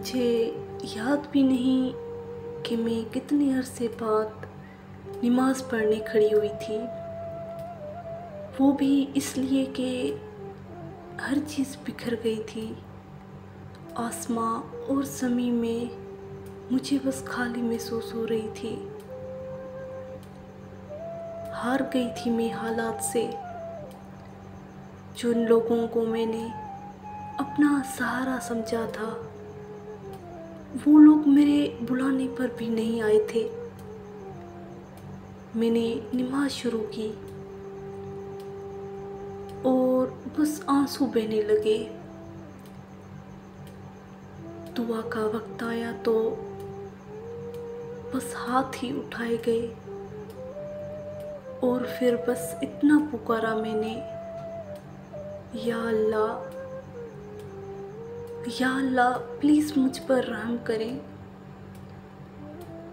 मुझे याद भी नहीं कि मैं कितने अरसे बाद नमाज़ पढ़ने खड़ी हुई थी। वो भी इसलिए कि हर चीज़ बिखर गई थी। आसमां और ज़मीं में मुझे बस खाली महसूस हो रही थी। हार गई थी मैं हालात से। जिन लोगों को मैंने अपना सहारा समझा था, वो लोग मेरे बुलाने पर भी नहीं आए थे। मैंने नमाज शुरू की और बस आंसू बहने लगे। दुआ का वक्त आया तो बस हाथ ही उठाए गए और फिर बस इतना पुकारा मैंने, या अल्लाह, या अल्लाह, प्लीज़ मुझ पर रहम करें।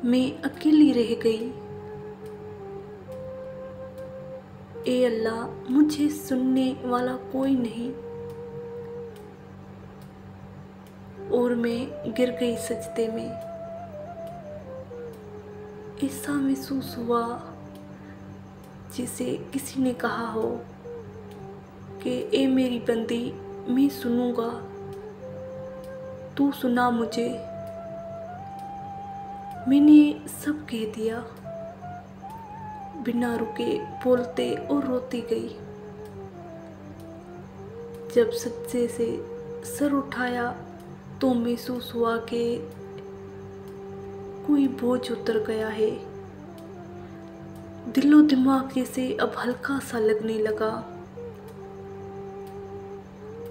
मैं अकेली रह गई। ए अल्लाह, मुझे सुनने वाला कोई नहीं। और मैं गिर गई सजदे में। ऐसा महसूस हुआ जैसे किसी ने कहा हो कि ए मेरी बंदी, मैं सुनूंगा, तू सुना मुझे। मैंने सब कह दिया, बिना रुके बोलते और रोती गई। जब सज्जे से सर उठाया तो महसूस हुआ कि कोई बोझ उतर गया है। दिलो दिमाग जैसे अब हल्का सा लगने लगा।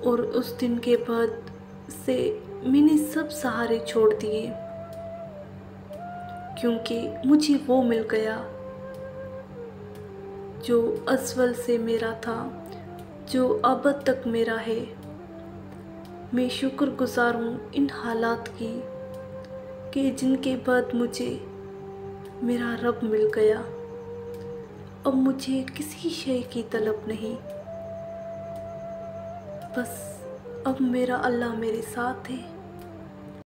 और उस दिन के बाद से मैंने सब सहारे छोड़ दिए, क्योंकि मुझे वो मिल गया जो अज़वल से मेरा था, जो अब तक मेरा है। मैं शुक्रगुज़ार हूँ इन हालात की कि जिनके बाद मुझे मेरा रब मिल गया। अब मुझे किसी शय की तलब नहीं, बस अब मेरा अल्लाह मेरे साथ है।